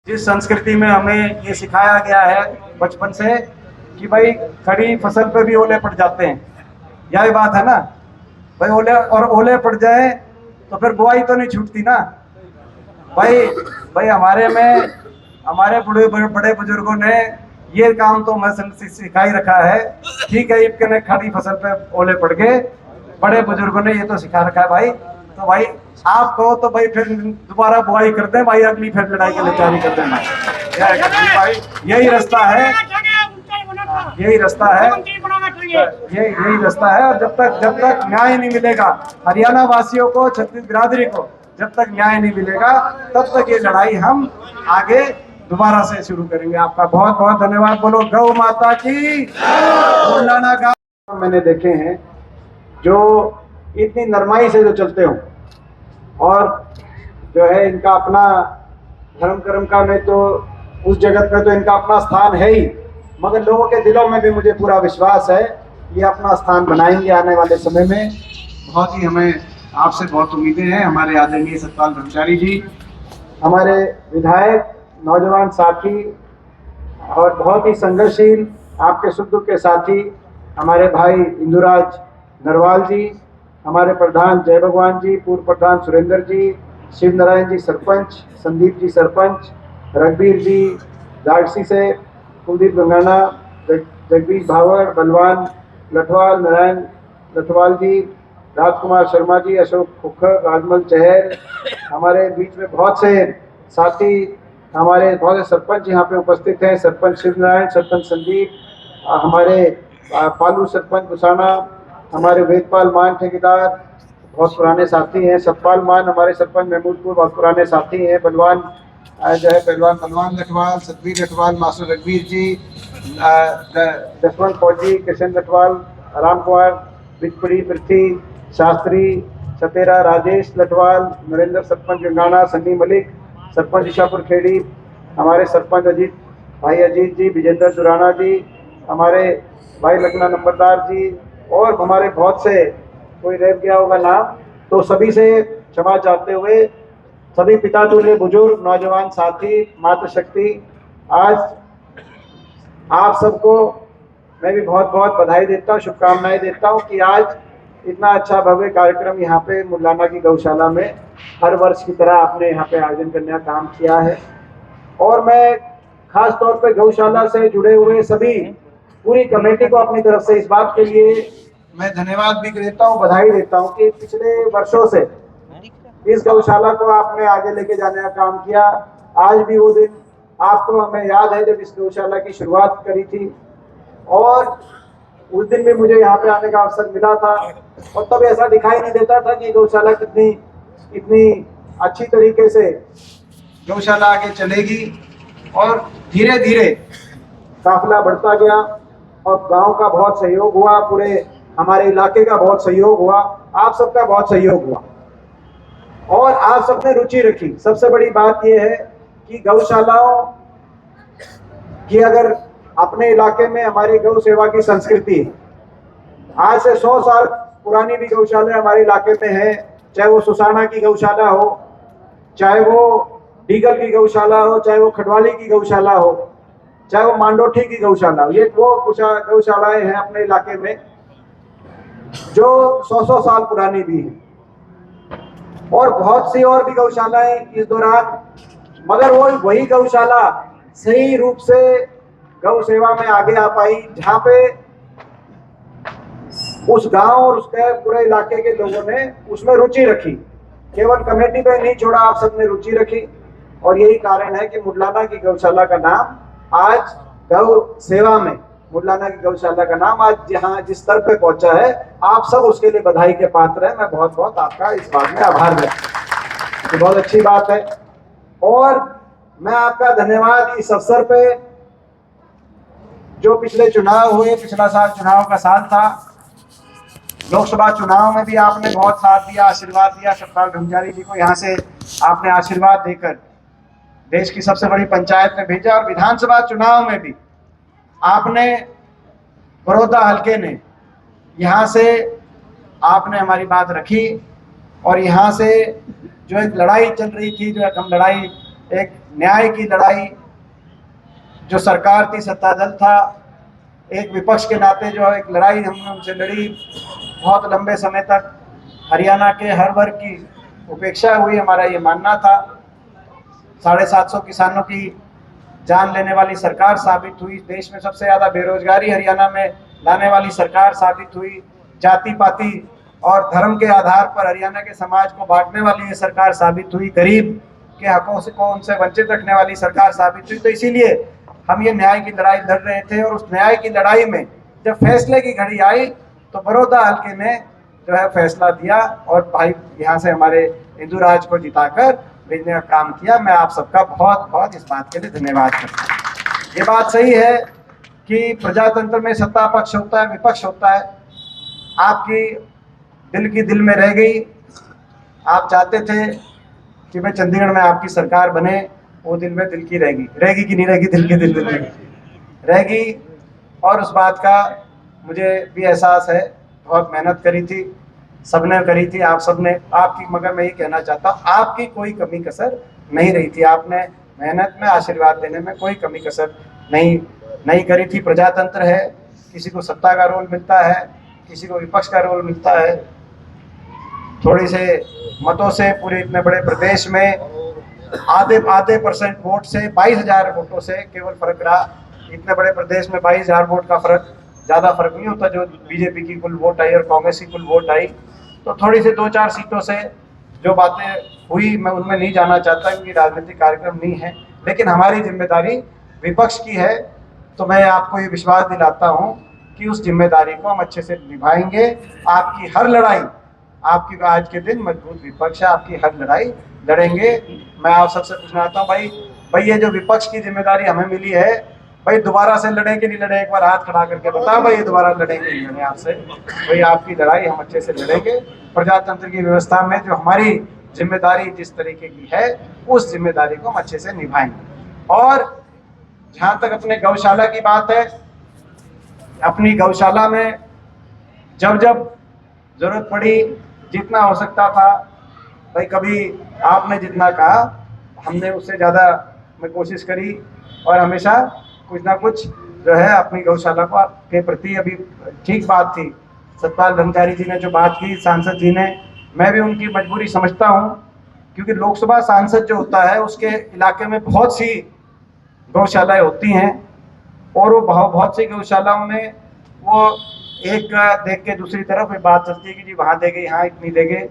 जिस संस्कृति में हमें ये सिखाया गया है बचपन से कि भाई खड़ी फसल पे भी ओले पड़ जाते हैं, यही बात है ना भाई। ओले पड़ जाए तो फिर बुआई तो नहीं छूटती ना भाई। भाई हमारे बड़े बुजुर्गों ने ये काम तो मैं सिखाई रखा है। ठीक है, ईब ने खड़ी फसल पे ओले पड़ गए, बड़े बुजुर्गों ने ये तो सिखा रखा है भाई। तो भाई आप कहो तो भाई फिर दोबारा बुआई कर दें भाई, अगली फिर लड़ाई की तैयारी कर दें भाई। यही रास्ता है, यही रास्ता है, यही रास्ता है। और जब तक न्याय नहीं मिलेगा हरियाणा वासियों को, छत्तीस बिरादरी को, जब तक न्याय नहीं मिलेगा तब तक ये लड़ाई हम आगे दोबारा से शुरू करेंगे। आपका बहुत बहुत धन्यवाद। बोलो गौ माता की। मुलाना गांव मैंने देखे हैं जो इतनी नरमाई से जो चलते हो, और जो है इनका अपना धर्म कर्म का में तो उस जगत में तो इनका अपना स्थान है ही, मगर लोगों के दिलों में भी मुझे पूरा विश्वास है ये अपना स्थान बनाएंगे आने वाले समय में। बहुत ही हमें आपसे बहुत उम्मीदें हैं। हमारे आदरणीय सतपाल ब्रह्मचारी जी, हमारे विधायक, नौजवान साथी और बहुत ही संघर्षशील आपके सुख दुख के साथी हमारे भाई इंदुराज नरवाल जी, हमारे प्रधान जय भगवान जी, पूर्व प्रधान सुरेंद्र जी, शिव नारायण जी सरपंच, संदीप जी सरपंच, रघबीर जी जागसी से, कुलदीप गंगाना, जगदीश भावड़, बलवान लठवाल, नारायण लठवाल जी, राजकुमार शर्मा जी, अशोक खुखर, राजमल चहर, हमारे बीच में बहुत से साथी, हमारे बहुत से सरपंच यहाँ पे उपस्थित हैं। सरपंच शिव नारायण, सरपंच संदीप, हमारे पालू सरपंच बुसाना, हमारे वेदपाल मान ठेकेदार बहुत पुराने साथी हैं। सतपाल मान हमारे सरपंच महमूदपुर बहुत पुराने साथी हैं। बलवान जो है बलवान लठवाल, सतवीर लठवाल, मास्टर रघबीर जी, जसवंत फौजी, किशन लठवाल, राम कुमार बिजपुरी, पृथ्वी शास्त्री, सतेरा, राजेश लठवाल, नरेंद्र सरपंच गंगाना, सन्नी मलिक सरपंच ईशापुर खेड़ी, हमारे सरपंच भाई अजीत जी, विजेंद्र दुराना जी, हमारे भाई लग्ना नंबरदार जी, और हमारे बहुत से, कोई रह गया होगा नाम तो सभी से क्षमा चाहते हुए, सभी पिता तुल्य बुजुर्ग, नौजवान साथी, मातृशक्ति, आज आप सबको मैं भी बहुत बहुत बधाई देता हूँ, शुभकामनाएं देता हूँ कि आज इतना अच्छा भव्य कार्यक्रम यहाँ पे मुलाना की गौशाला में हर वर्ष की तरह आपने यहाँ पे आयोजन करने का काम किया है। और मैं खास तौर पे गौशाला से जुड़े हुए सभी पूरी कमेटी को अपनी तरफ से इस बात के लिए मैं धन्यवाद भी देता हूँ, बधाई देता हूँ कि पिछले वर्षों से इस गौशाला को आपने आगे लेके जाने का काम किया। आज भी वो दिन आपको हमें याद है जब इस गौशाला की शुरुआत करी थी, और उस दिन भी मुझे यहाँ पे आने का अवसर मिला था, और तब ऐसा दिखाई नहीं देता था कि गौशाला इतनी अच्छी तरीके से गौशाला आगे चलेगी। और धीरे धीरे काफिला बढ़ता गया और गांव का बहुत सहयोग हुआ, पूरे हमारे इलाके का बहुत सहयोग हुआ, आप सबका बहुत सहयोग हुआ, और आप सबने रुचि रखी। सबसे बड़ी बात यह है कि गौशालाओं की अगर अपने इलाके में हमारी गौ सेवा की संस्कृति है, आज से 100 साल पुरानी भी गौशाला हमारे इलाके में है, चाहे वो सुसाना की गौशाला हो, चाहे वो डीगल की गौशाला हो, चाहे वो खडवाली की गौशाला हो, चाहे वो मांडोठी की गौशाला हो। ये वो गौशालाएं हैं अपने इलाके में जो 100 साल पुरानी भी हैं, और बहुत सी और भी गौशालाएं इस दौरान, मगर वो वही गौशाला सही रूप से गौ सेवा में आगे आ पाई जहाँ पे उस गांव और उसके पूरे इलाके के लोगों ने उसमें रुचि रखी। केवल कमेटी पे नहीं छोड़ा, आप सबने रुचि रखी, और यही कारण है कि मुलाना की गौशाला का नाम आज गौ सेवा में, मुलाना की गौशाला का नाम आज जहाँ जिस स्तर पे पहुंचा है, आप सब उसके लिए बधाई के पात्र हैं। मैं बहुत बहुत आपका इस बात में आभार व्यक्त, बहुत अच्छी बात है। और मैं आपका धन्यवाद इस अवसर पे, जो पिछले चुनाव हुए, पिछला साल चुनाव का साल था, लोकसभा चुनाव में भी आपने बहुत साथ दिया, आशीर्वाद दिया। सतपाल ब्रह्मचारी जी को यहाँ से आपने आशीर्वाद देकर देश की सबसे बड़ी पंचायत में भेजा, और विधानसभा चुनाव में भी आपने बड़ौदा हल्के ने यहाँ से आपने हमारी बात रखी, और यहाँ से जो एक लड़ाई चल रही थी, जो एक हम लड़ाई एक न्याय की लड़ाई, जो सरकार थी, सत्ता दल था, एक विपक्ष के नाते जो एक लड़ाई हमने उनसे लड़ी बहुत लंबे समय तक। हरियाणा के हर वर्ग की उपेक्षा हुई, हमारा ये मानना था। 750 किसानों की जान लेने वाली सरकार साबित हुई। देश में सबसे ज़्यादा बेरोजगारी हरियाणा में लाने वाली सरकार साबित हुई। जाति पाति और धर्म के आधार पर हरियाणा के समाज को बांटने वाली ये सरकार साबित हुई। गरीब के हकों से को उनसे वंचित रखने वाली सरकार साबित हुई। तो इसीलिए हम ये न्याय की लड़ाई लड़ रहे थे। और उस न्याय की लड़ाई में जब फैसले की घड़ी आई तो बड़ौदा हल्के ने जो है फैसला दिया और भाई यहाँ से हमारे इंदुराज को जिताकर भेजने का काम किया। मैं आप सबका बहुत बहुत इस बात के लिए धन्यवाद करता हूँ। ये बात सही है कि प्रजातंत्र में सत्ता पक्ष होता है, विपक्ष होता है। आपकी दिल की दिल में रह गई। आप चाहते थे कि मैं चंडीगढ़ में आपकी सरकार बने, वो दिल में दिल की रहेगी। रहेगी कि नहीं रहेगी? दिल की दिल में रहेगी। और उस बात का मुझे भी एहसास है। बहुत मेहनत करी थी, सबने करी थी, आप सबने आपकी, मगर मैं ये कहना चाहता हूँ आपकी कोई कमी कसर नहीं रही थी। आपने मेहनत में, आशीर्वाद देने में कोई कमी कसर नहीं करी थी। प्रजातंत्र है, किसी को सत्ता का रोल मिलता है, किसी को विपक्ष का रोल मिलता है। थोड़ी से मतों से पूरे इतने बड़े प्रदेश में आधे परसेंट वोट से 22,000 वोटों से केवल फर्क रहा। इतने बड़े प्रदेश में 22,000 वोट का फर्क ज़्यादा फर्क नहीं होता। जो बीजेपी की कुल वोट आई और कांग्रेस की कुल वोट आई, तो थोड़ी सी 2-4 सीटों से जो बातें हुई मैं उनमें नहीं जाना चाहता क्योंकि राजनीतिक कार्यक्रम नहीं है। लेकिन हमारी जिम्मेदारी विपक्ष की है। तो मैं आपको ये विश्वास दिलाता हूँ कि उस जिम्मेदारी को हम अच्छे से निभाएंगे। आपकी हर लड़ाई, आपकी आज के दिन मजबूत विपक्ष है, आपकी हर लड़ाई लड़ेंगे। मैं आप सबसे पूछना चाहता हूँ भाई ये जो विपक्ष की जिम्मेदारी हमें मिली है, भाई दोबारा से लड़े कि नहीं लड़े? एक बार हाथ खड़ा करके बताओ भाई, ये दोबारा लड़ेंगे नहीं लड़े आपसे? भाई आपकी लड़ाई हम अच्छे से लड़ेंगे। प्रजातंत्र की व्यवस्था में जो हमारी जिम्मेदारी जिस तरीके की है, उस जिम्मेदारी को हम अच्छे से निभाएंगे। और जहाँ तक अपने गौशाला की बात है, अपनी गौशाला में जब जरूरत पड़ी, जितना हो सकता था, भाई कभी आपने जितना कहा हमने उससे ज़्यादा मैं कोशिश करी। और हमेशा कुछ ना कुछ जो है अपनी गौशाला को के प्रति, अभी ठीक बात थी सतपाल भंडारी जी ने जो बात की, सांसद जी ने, मैं भी उनकी मजबूरी समझता हूँ। क्योंकि लोकसभा सांसद जो होता है उसके इलाके में बहुत सी गौशालाएं होती हैं और वो बहुत सी गौशालाओं में वो एक देख के दूसरी तरफ बात चलती है कि जी वहाँ देंगे, यहाँ इतनी देंगे,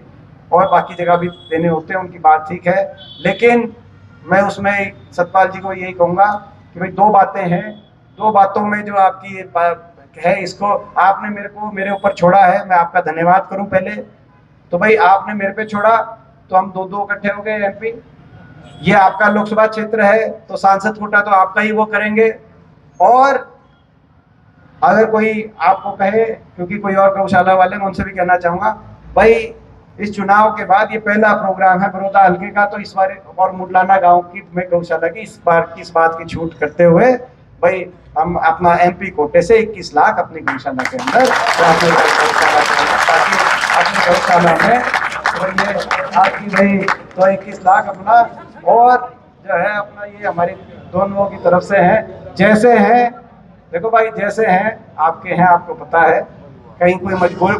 और बाकी जगह भी देने होते हैं, उनकी बात ठीक है। लेकिन मैं उसमें सतपाल जी को यही कहूँगा कि भाई दो बातें हैं, दो बातों में जो आपकी है, इसको आपने मेरे ऊपर छोड़ा है, मैं आपका धन्यवाद करूं पहले तो। भाई आपने मेरे पे छोड़ा तो हम दो इकट्ठे हो गए एमपी। ये आपका लोकसभा क्षेत्र है तो सांसद कोटा तो आपका ही वो करेंगे। और अगर कोई आपको कहे, क्योंकि कोई और गौशाला वाले, मैं उनसे भी कहना चाहूँगा भाई इस चुनाव के बाद ये पहला प्रोग्राम है बड़ौदा हल्के का, तो इस बार और मुडलाना गांव की में गौशाला की इस बात की छूट करते हुए भाई हम अपना एमपी कोटे से 21 लाख अपनी गौशाला के अंदर, ताकि अपनी गौशाला में तो ये आपकी भाई तो 21 लाख अपना, और जो है अपना ये हमारी दोनों की तरफ से है। जैसे हैं देखो भाई, जैसे हैं आपके हैं, आपको पता है, कहीं कोई मजबूर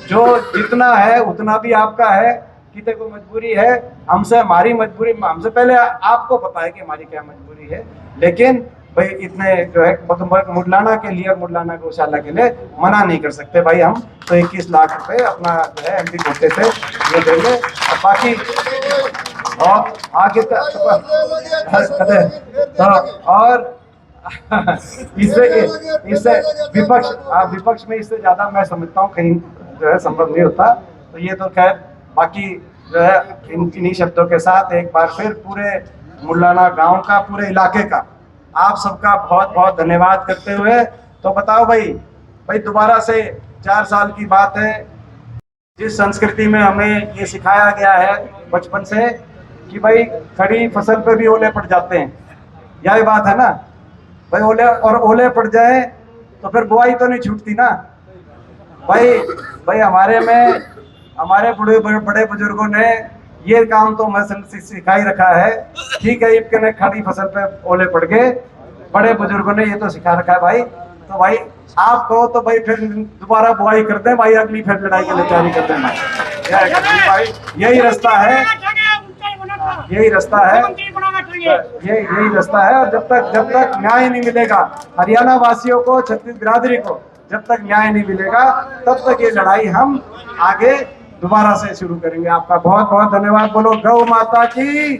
जो जितना है उतना भी आपका है, कितने को मजबूरी है हमसे, हमारी मजबूरी हमसे पहले आपको पता है कि हमारी क्या मजबूरी है। लेकिन भाई इतने जो है मुडलाना के लिए और मुडलाना गौशाला के लिए मना नहीं कर सकते भाई। हम तो 21 लाख रुपए अपना जो है एमपी कोटे से ये देंगे, और बाकी और आगे तो और इससे विपक्ष में इससे ज्यादा मैं समझता हूँ कहीं जो है संभव नहीं होता। तो ये तो खैर बाकी जो है इन्हीं शब्दों के साथ एक बार फिर पूरे मुडलाना गांव का, पूरे इलाके का आप सबका बहुत बहुत धन्यवाद करते हुए, तो बताओ भाई दोबारा से 4 साल की बात है। जिस संस्कृति में हमें ये सिखाया गया है बचपन से कि भाई खड़ी फसल पे भी ओले पड़ जाते हैं, यही बात है ना भाई। ओले पड़ जाए तो फिर बुआई तो नहीं छूटती ना भाई। हमारे में हमारे बड़े बुजुर्गों ने ये काम तो मैं सिखा ही रखा है। ठीक है, ईब ने खड़ी फसल पे ओले पड़ गए, बड़े बुजुर्गों ने ये तो सिखा रखा है भाई। तो भाई आप कहो तो भाई फिर दोबारा बुआई कर दें भाई, अगली फिर लड़ाई की तैयारी कर दें भाई। यही रास्ता है, यही रास्ता है, यही रास्ता है। और जब तक न्याय नहीं मिलेगा हरियाणा वासियों को, छत्तीस बिरादरी को, जब तक न्याय नहीं मिलेगा तब तक ये लड़ाई हम आगे दोबारा से शुरू करेंगे। आपका बहुत बहुत धन्यवाद। बोलो गौ माता की।